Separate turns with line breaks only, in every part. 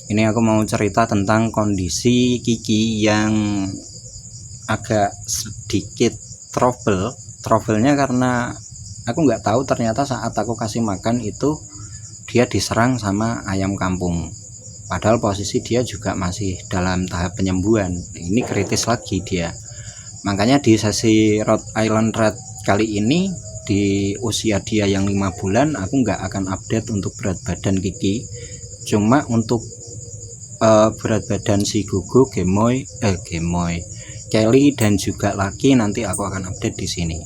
Ini aku mau cerita tentang kondisi Kiki yang agak sedikit trouble-nya karena aku nggak tahu ternyata saat aku kasih makan itu dia diserang sama ayam kampung. Padahal posisi dia juga masih dalam tahap penyembuhan. Ini kritis lagi dia. Makanya di sesi Rhode Island Red kali ini, di usia dia yang 5 bulan, aku nggak akan update untuk berat badan Kiki. Cuma untuk berat badan si Gugu, Gemoy, Kelly dan juga Laki nanti aku akan update di sini.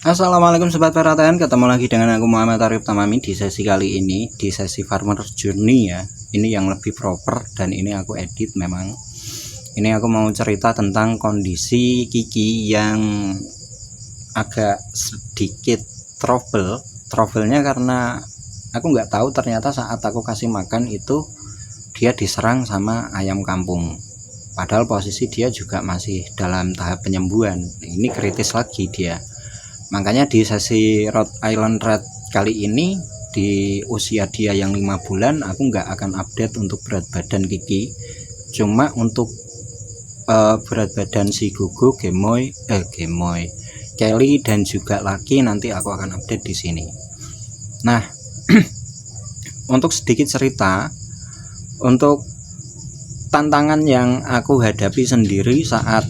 Assalamualaikum sobat perhatian, ketemu lagi dengan aku Muhammad Arif Tamami di sesi kali ini, di sesi Farmer Journey ya. Ini yang lebih proper dan ini aku edit memang. Ini aku mau cerita tentang kondisi Kiki yang agak sedikit trouble-nya karena aku nggak tahu ternyata saat aku kasih makan itu dia diserang sama ayam kampung. Padahal posisi dia juga masih dalam tahap penyembuhan. Ini kritis lagi dia. Makanya di sesi Rhode Island Red kali ini, di usia dia yang 5 bulan, aku nggak akan update untuk berat badan Kiki. Cuma untuk berat badan si Gugu, Gemoy, Kelly dan juga Laki nanti aku akan update di sini. Nah, untuk sedikit cerita, untuk tantangan yang aku hadapi sendiri saat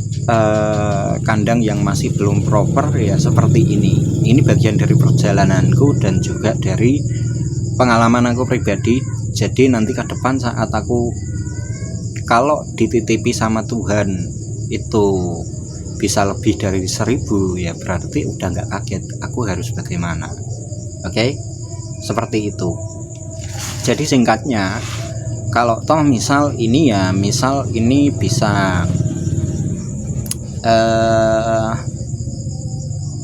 kandang yang masih belum proper ya seperti ini. Ini bagian dari perjalananku dan juga dari pengalaman aku pribadi. Jadi nanti ke depan saat aku kalau dititipi sama Tuhan itu bisa lebih dari 1000 ya berarti udah nggak kaget aku harus bagaimana. Oke? Seperti itu. Jadi singkatnya, kalau toh misal ini bisa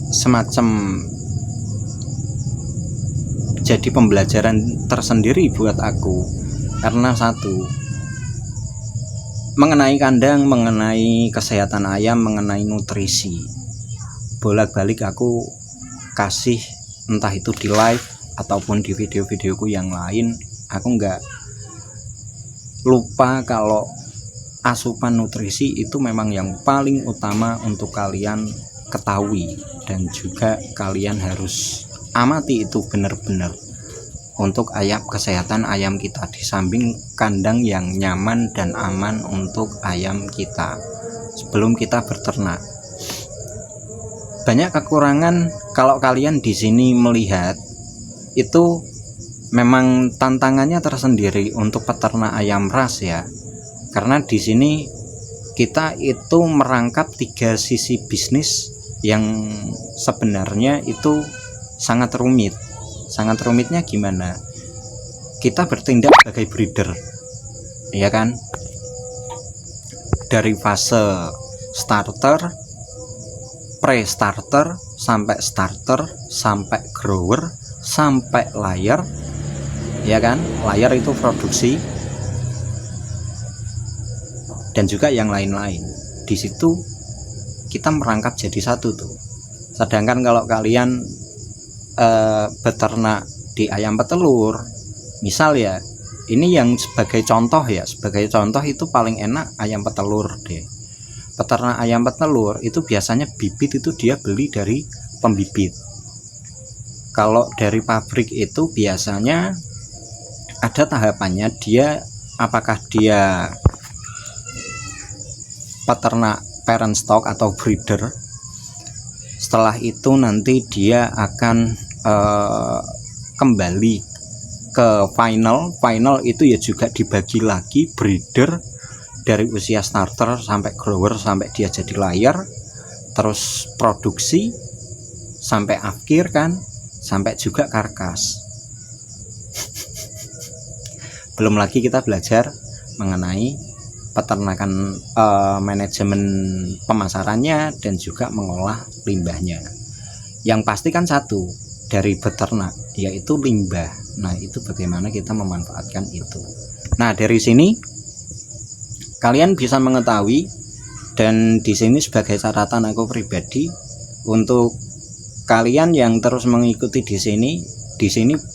semacam jadi pembelajaran tersendiri buat aku, karena satu, mengenai kandang, mengenai kesehatan ayam, mengenai nutrisi, bolak-balik aku kasih entah itu di live ataupun di video-videoku yang lain, aku nggak lupa kalau asupan nutrisi itu memang yang paling utama untuk kalian ketahui dan juga kalian harus amati itu benar-benar untuk kesehatan ayam kita, di samping kandang yang nyaman dan aman untuk ayam kita sebelum kita berternak. Banyak kekurangan kalau kalian di sini melihat itu. Memang tantangannya tersendiri untuk peternak ayam ras ya, karena di sini kita itu merangkap 3 sisi bisnis yang sebenarnya itu sangat rumit. Sangat rumitnya gimana? Kita bertindak sebagai breeder, ya kan? Dari fase starter, pre-starter, sampai starter, sampai grower, sampai layer. Ya kan, layar itu produksi dan juga yang lain-lain. Di situ kita merangkap jadi satu tuh. Sedangkan kalau kalian beternak di ayam petelur, misal ya, ini yang sebagai contoh itu paling enak ayam petelur deh. Peternak ayam petelur itu biasanya bibit itu dia beli dari pembibit. Kalau dari pabrik itu biasanya ada tahapannya, dia apakah dia peternak parent stock atau breeder. Setelah itu nanti dia akan kembali ke final itu ya juga dibagi lagi breeder dari usia starter sampai grower sampai dia jadi layer, terus produksi sampai akhir kan, sampai juga karkas. Belum lagi kita belajar mengenai peternakan, manajemen pemasarannya dan juga mengolah limbahnya. Yang pasti kan satu, dari beternak yaitu limbah. Nah, itu bagaimana kita memanfaatkan itu. Nah, dari sini kalian bisa mengetahui, dan di sini sebagai catatan aku pribadi untuk kalian yang terus mengikuti di sini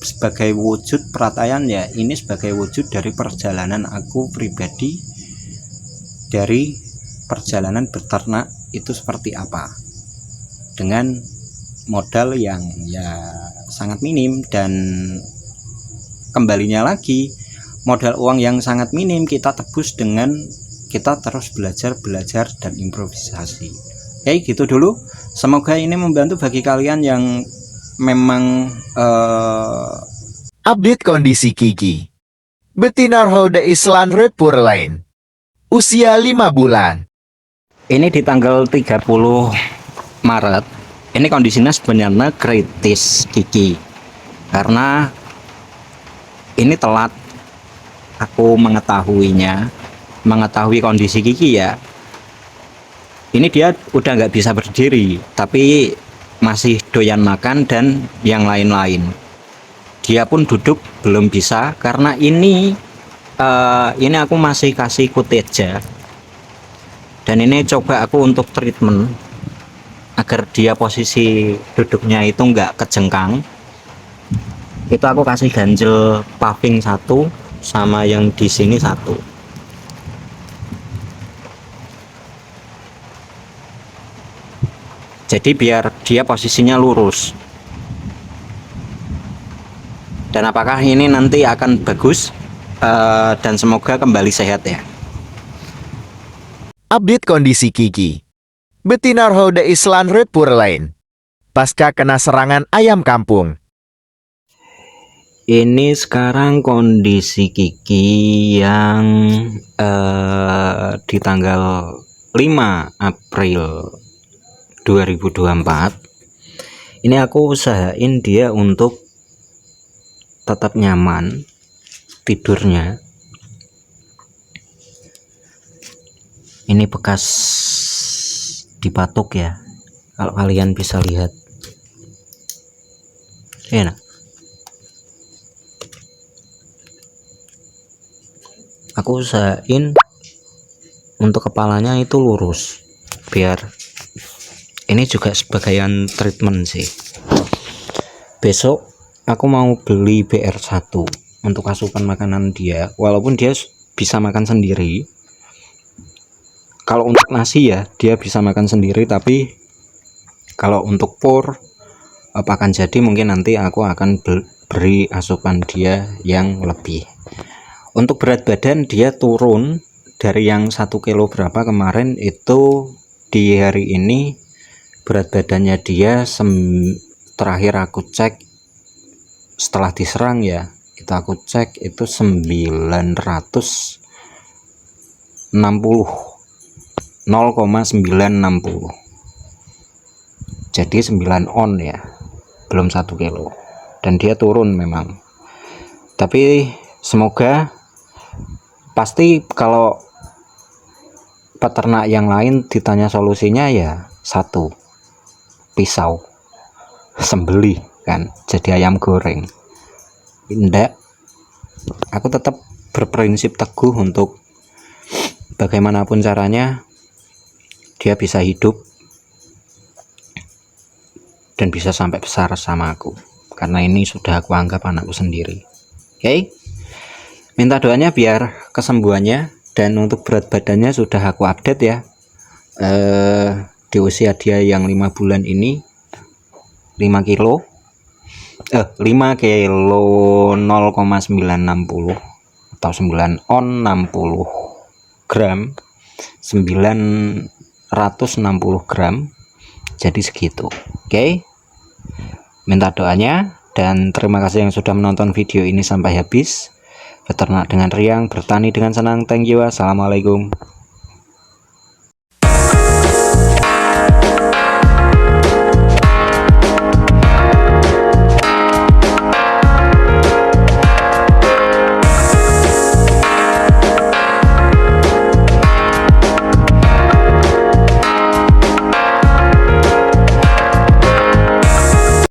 sebagai wujud perhatian ya, ini sebagai wujud dari perjalanan aku pribadi, dari perjalanan beternak itu seperti apa, dengan modal yang ya sangat minim, dan kembalinya lagi modal uang yang sangat minim kita tebus dengan kita terus belajar dan improvisasi. Oke, gitu dulu. Semoga ini membantu bagi kalian yang memang
update kondisi Kiki. Betina Holda Island Repur Lain. Usia 5 bulan.
Ini di tanggal 30 Maret. Ini kondisinya sebenarnya kritis Kiki, karena ini telat aku mengetahui kondisi Kiki ya. Ini dia udah nggak bisa berdiri, tapi masih doyan makan dan yang lain-lain. Dia pun duduk belum bisa, karena ini aku masih kasih kuteja, dan ini coba aku untuk treatment agar dia posisi duduknya itu nggak kejengkang. Itu aku kasih ganjel paving 1 sama yang di sini 1. Jadi biar dia posisinya lurus. Dan apakah ini nanti akan bagus, dan semoga kembali sehat ya.
Update kondisi Kiki. Betina Holda Island Repur Lain. Pasca kena serangan ayam kampung.
Ini sekarang kondisi Kiki yang di tanggal 5 April 2024. Ini aku usahain dia untuk tetap nyaman tidurnya. Ini bekas dipatok ya, kalau kalian bisa lihat. Enak. Aku usahain untuk kepalanya itu lurus, biar ini juga sebagian treatment sih. Besok aku mau beli BR1 untuk asupan makanan dia, walaupun dia bisa makan sendiri. Kalau untuk nasi ya dia bisa makan sendiri, tapi kalau untuk pur akan jadi mungkin nanti aku akan beri asupan dia yang lebih. Untuk berat badan dia turun dari yang 1 kilo berapa kemarin, itu di hari ini berat badannya dia terakhir aku cek setelah diserang ya, itu aku cek itu 0,960, jadi 9 on ya, belum 1 kilo, dan dia turun memang. Tapi semoga, pasti kalau peternak yang lain ditanya solusinya ya 1, pisau sembelih kan, jadi ayam goreng. Enggak, aku tetap berprinsip teguh untuk bagaimanapun caranya dia bisa hidup dan bisa sampai besar sama aku, karena ini sudah aku anggap anakku sendiri. Oke, minta doanya biar kesembuhannya, dan untuk berat badannya sudah aku update ya. Di usia dia yang 5 bulan ini 5 kilo 5 kilo 0,960 atau 9 on 60 gram, 960 gram, jadi segitu. Oke, minta doanya, dan terima kasih yang sudah menonton video ini sampai habis. Beternak dengan riang, bertani dengan senang. Thank you. Assalamualaikum.